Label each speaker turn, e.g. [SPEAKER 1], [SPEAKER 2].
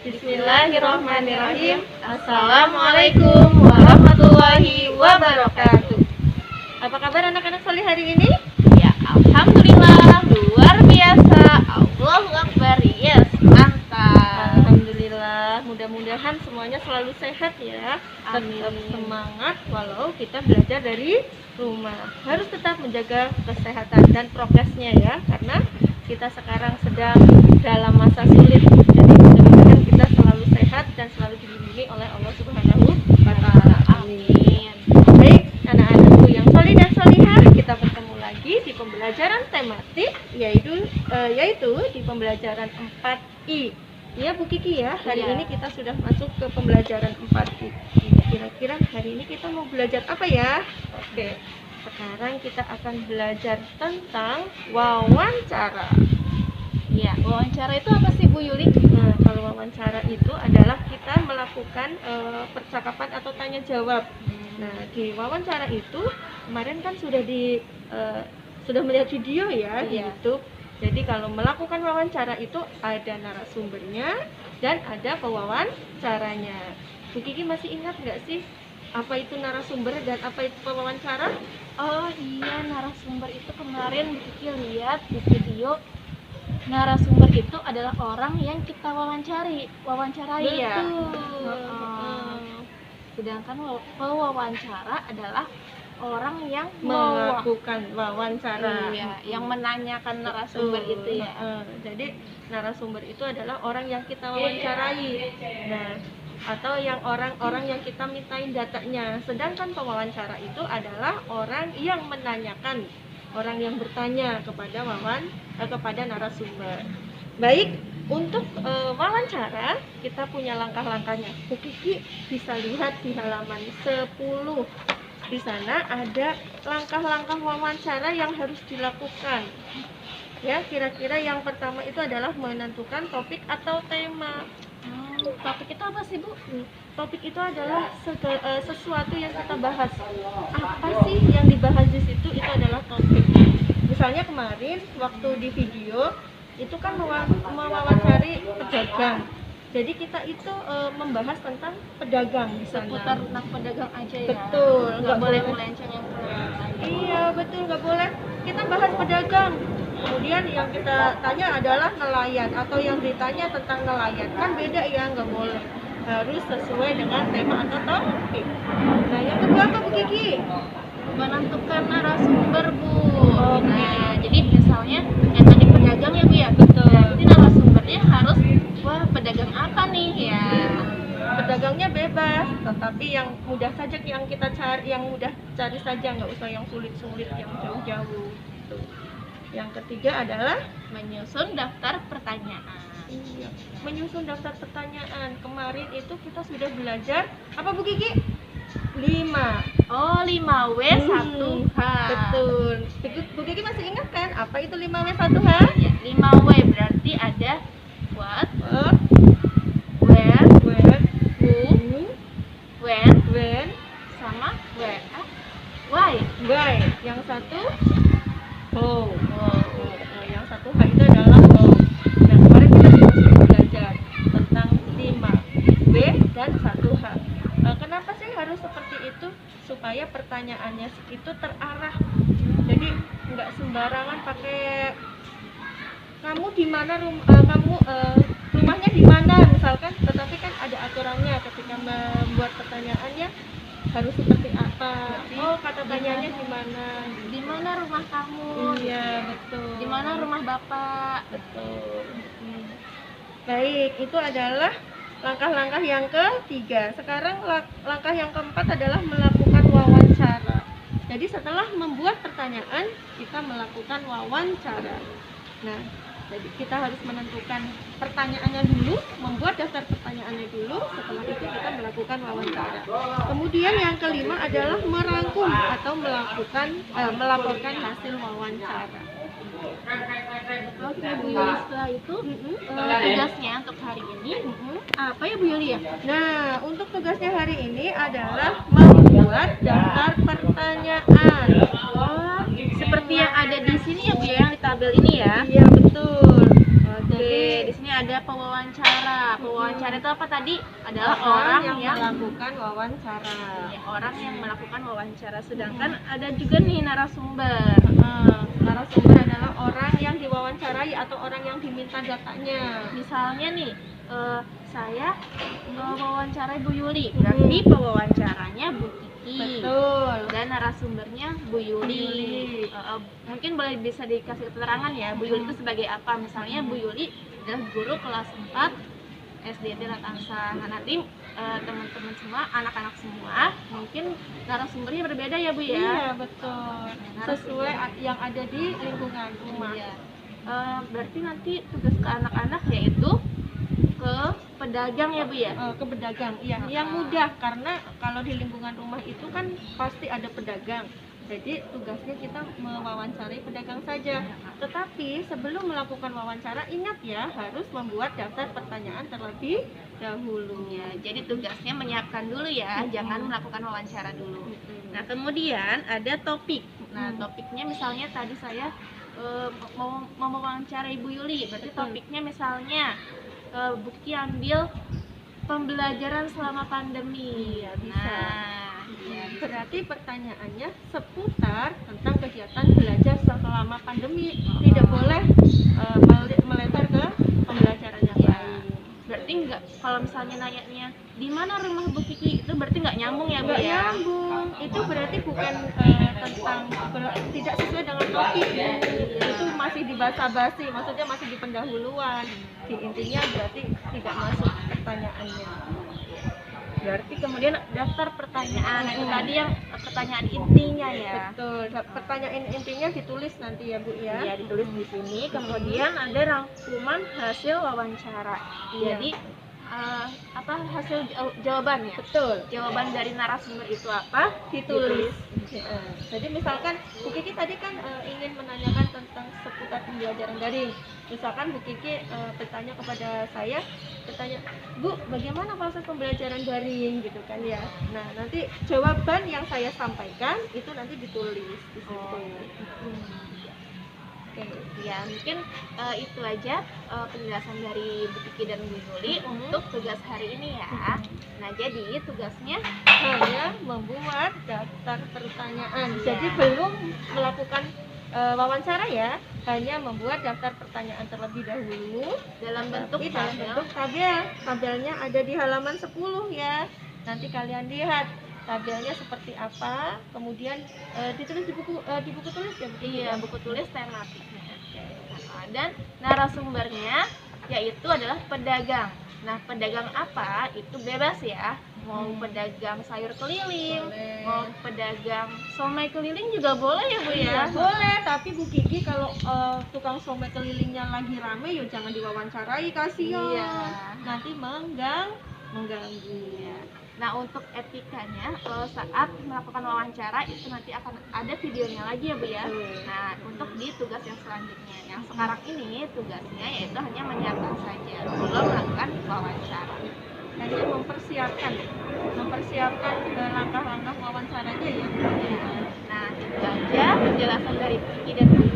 [SPEAKER 1] Bismillahirrahmanirrahim. Assalamualaikum warahmatullahi wabarakatuh. Apa kabar anak-anak solih hari ini?
[SPEAKER 2] Ya, alhamdulillah, luar biasa. Allahu Akbar. Yes, mantap.
[SPEAKER 1] Alhamdulillah, mudah-mudahan semuanya selalu sehat ya.
[SPEAKER 2] Amin.
[SPEAKER 1] Tetap semangat walau kita belajar dari rumah. Harus tetap menjaga kesehatan dan progresnya ya, karena kita sekarang sedang dalam masa sulit. Jadi mudah-mudahan kita selalu sehat dan selalu dilindungi oleh Allah Subhanahu wa Ta'ala.
[SPEAKER 2] Amin.
[SPEAKER 1] Baik, anak-anakku yang solih dan solihah, kita bertemu lagi di pembelajaran tematik yaitu di pembelajaran 4I. Ya Bu Kiki ya, hari
[SPEAKER 2] Iya.
[SPEAKER 1] ini kita sudah masuk ke pembelajaran 4I. Kira-kira hari ini kita mau belajar apa ya? Oke, sekarang kita akan belajar tentang wawancara.
[SPEAKER 2] Ya, wawancara itu apa sih Bu Yuli?
[SPEAKER 1] Nah, kalau wawancara itu adalah kita melakukan percakapan atau tanya jawab. Nah, di wawancara itu kemarin kan sudah melihat video ya di
[SPEAKER 2] Iya.
[SPEAKER 1] YouTube. Jadi kalau melakukan wawancara itu ada narasumbernya dan ada pewawancaranya. Bu Kiki masih ingat nggak sih apa itu narasumber dan apa itu pewawancara?
[SPEAKER 2] Oh iya, narasumber itu kemarin Kiki lihat di video. Narasumber itu adalah orang yang kita wawancarai ya.
[SPEAKER 1] Betul.
[SPEAKER 2] Sedangkan pewawancara adalah orang yang
[SPEAKER 1] Melakukan wawancara.
[SPEAKER 2] Iya, yang menanyakan narasumber
[SPEAKER 1] Betul.
[SPEAKER 2] itu ya.
[SPEAKER 1] Jadi narasumber itu adalah orang yang kita wawancarai. Nah, atau yang orang-orang yang kita mintain datanya. Sedangkan pewawancara itu adalah orang yang menanyakan, orang yang bertanya kepada narasumber. Baik, untuk wawancara kita punya langkah-langkahnya. Bu Kiki bisa lihat di halaman 10. Di sana ada langkah-langkah wawancara yang harus dilakukan. Ya, kira-kira yang pertama itu adalah menentukan topik atau tema.
[SPEAKER 2] Topik itu apa sih Bu?
[SPEAKER 1] Topik itu adalah sesuatu yang kita bahas. Apa sih yang dibahas di situ? Itu adalah topik. Misalnya kemarin waktu di video itu kan mewawancari pedagang. Jadi kita itu membahas tentang pedagang di sana.
[SPEAKER 2] Seputar tentang pedagang aja ya.
[SPEAKER 1] Betul,
[SPEAKER 2] Nggak boleh melenceng yang lain.
[SPEAKER 1] Iya betul, nggak boleh. Kita bahas pedagang. Kemudian yang kita tanya adalah nelayan atau yang ditanya tentang nelayan. Kan beda ya, nggak boleh. Harus sesuai dengan tema atau topik. Nah yang kedua apa Bu Kiki?
[SPEAKER 2] Menentukan narasumber Bu.
[SPEAKER 1] Oke.
[SPEAKER 2] Nah, jadi misalnya yang tadi pedagang ya Bu ya.
[SPEAKER 1] Betul.
[SPEAKER 2] Jadi narasumbernya harus wah pedagang apa nih ya.
[SPEAKER 1] Pedagangnya bebas, tetapi yang mudah saja yang kita cari, yang mudah cari saja, nggak usah yang sulit-sulit, yang jauh-jauh. Gitu. Yang ketiga adalah
[SPEAKER 2] Menyusun daftar pertanyaan.
[SPEAKER 1] menyusun daftar pertanyaan. Kemarin itu kita sudah belajar apa Bu Kiki? 5.
[SPEAKER 2] Oh, 5W 1H.
[SPEAKER 1] Betul. Bu Kiki masih ingat kan apa itu 5W 1H?
[SPEAKER 2] Ya, 5W berarti ada what,
[SPEAKER 1] What,
[SPEAKER 2] where,
[SPEAKER 1] where,
[SPEAKER 2] who,
[SPEAKER 1] who, when,
[SPEAKER 2] sama where. Why.
[SPEAKER 1] why. Yang satu how.
[SPEAKER 2] Wow.
[SPEAKER 1] Yang satu H itu adalah how. Nah, kemarin kita sudah belajar tentang 5W dan 1H. Kenapa sih harus seperti itu? Supaya pertanyaannya itu terarah. Jadi nggak sembarangan pakai kamu di mana rumahnya di mana misalkan, tetapi kan ada aturannya ketika membuat pertanyaannya harus seperti apa. Oh, kata tanyanya di mana?
[SPEAKER 2] Di mana rumah kamu?
[SPEAKER 1] Iya, betul.
[SPEAKER 2] Di mana rumah Bapak?
[SPEAKER 1] Betul. Baik, itu adalah langkah-langkah yang ketiga. Sekarang langkah yang keempat adalah melakukan wawancara. Jadi setelah membuat pertanyaan, kita melakukan wawancara. Nah, jadi kita harus menentukan pertanyaannya dulu, membuat daftar pertanyaannya dulu, setelah itu kita melakukan wawancara. Kemudian yang kelima adalah merangkum atau melaporkan hasil wawancara.
[SPEAKER 2] Oke Bu Yuli, setelah itu tugasnya untuk hari ini apa ya Bu Yuli ya?
[SPEAKER 1] Nah, untuk tugasnya hari ini adalah membuat daftar pertanyaan.
[SPEAKER 2] Oh, seperti yang ada di sini ya Bu ya, yang di tabel ini ya.
[SPEAKER 1] Iya, betul.
[SPEAKER 2] Jadi di sini ada pewawancara. Pewawancara itu apa tadi? Adalah
[SPEAKER 1] Orang
[SPEAKER 2] orang yang
[SPEAKER 1] melakukan wawancara.
[SPEAKER 2] ya, orang yang melakukan wawancara. Sedangkan ada juga nih narasumber.
[SPEAKER 1] Narasumber adalah orang yang diwawancarai atau orang yang diminta datanya.
[SPEAKER 2] Misalnya nih, saya mewawancarai Bu Yuli, berarti pewawancaranya Bu Kiki.
[SPEAKER 1] Betul.
[SPEAKER 2] Dan narasumbernya Bu Yuli. Mungkin boleh bisa dikasih keterangan ya, Bu Yuli itu sebagai apa? Misalnya Bu Yuli adalah guru kelas 4 SDT Latangsa. Nah, nanti teman-teman semua, anak-anak semua, mungkin narasumbernya berbeda ya Bu ya?
[SPEAKER 1] Iya, betul. Sesuai yang ada di lingkungan rumah.
[SPEAKER 2] Iya. Berarti nanti tugas ke anak-anak yaitu ke pedagang ya Bu ya?
[SPEAKER 1] Ke pedagang, iya. Yang mudah karena kalau di lingkungan rumah itu kan pasti ada pedagang. Jadi tugasnya kita mewawancarai pedagang saja. Tetapi sebelum melakukan wawancara, ingat ya harus membuat daftar pertanyaan terlebih dahulu.
[SPEAKER 2] Ya, jadi tugasnya menyiapkan dulu ya, jangan melakukan wawancara dulu. Nah, kemudian ada topik. Nah, topiknya misalnya tadi saya mau mewawancarai Ibu Yuli, berarti topiknya misalnya Bu Kiki ambil pembelajaran selama pandemi.
[SPEAKER 1] Iya, bisa.
[SPEAKER 2] Nah,
[SPEAKER 1] Berarti pertanyaannya seputar tentang kegiatan belajar selama pandemi, tidak boleh melebar ke pembelajaran yang lain.
[SPEAKER 2] berarti enggak, kalau misalnya nanyanya di mana rumah Bu Kiki, itu berarti nggak nyambung ya Bu
[SPEAKER 1] Nggak
[SPEAKER 2] ya?
[SPEAKER 1] nyambung, itu berarti bukan tentang tidak sesuai dengan topik. Itu masih di basa-basi, maksudnya masih di pendahuluan. Di intinya berarti tidak masuk pertanyaannya.
[SPEAKER 2] Berarti kemudian daftar pertanyaan, itu tadi yang pertanyaan intinya ya.
[SPEAKER 1] Betul. Pertanyaan intinya ditulis nanti ya Bu ya.
[SPEAKER 2] Iya, ditulis di sini. Kemudian ada rangkuman hasil wawancara.
[SPEAKER 1] Iya.
[SPEAKER 2] Jadi apa hasil jawabannya?
[SPEAKER 1] Betul.
[SPEAKER 2] Jawaban dari narasumber itu apa?
[SPEAKER 1] Ditulis. Jadi misalkan Bu Kiki tadi kan ingin menanyakan tentang seputar pembelajaran daring. Misalkan Bu Kiki bertanya kepada saya, bertanya, Bu, bagaimana proses pembelajaran daring gitu kan ya. Nah, nanti jawaban yang saya sampaikan itu nanti ditulis di situ. Oke.
[SPEAKER 2] Ya, mungkin itu aja penjelasan dari Bu Kiki dan Bu Yuli untuk tugas hari ini ya. Nah, jadi tugasnya
[SPEAKER 1] Hanya membuat daftar pertanyaan.
[SPEAKER 2] Iya.
[SPEAKER 1] Jadi belum melakukan wawancara ya, hanya membuat daftar pertanyaan terlebih dahulu
[SPEAKER 2] dalam bentuk
[SPEAKER 1] tapi dalam
[SPEAKER 2] tabel.
[SPEAKER 1] bentuk tabel. Tabelnya ada di halaman 10 ya. Nanti kalian lihat tabelnya seperti apa, kemudian ditulis di buku tulis ya.
[SPEAKER 2] Iya, buku tulis tematiknya. Nah, dan narasumbernya yaitu adalah pedagang. Nah, pedagang apa? Itu bebas ya. Mau pedagang sayur keliling,
[SPEAKER 1] Boleh.
[SPEAKER 2] mau pedagang somai keliling juga boleh ya Bu ya?
[SPEAKER 1] Iya, boleh, tapi Bu Kiki kalau tukang somai kelilingnya lagi rame ya jangan diwawancarai, kasihan.
[SPEAKER 2] Iya.
[SPEAKER 1] Nanti mengganggu.
[SPEAKER 2] Nah, untuk etikanya saat melakukan wawancara itu nanti akan ada videonya lagi ya Bu ya.
[SPEAKER 1] Betul.
[SPEAKER 2] Nah, untuk di tugas yang selanjutnya, yang sekarang ini tugasnya yaitu hanya menyiapkan saja, belum melakukan wawancara.
[SPEAKER 1] Hanya mempersiapkan langkah-langkah wawancaranya ya.
[SPEAKER 2] Nah, itu aja penjelasan dari Kiki dan Bu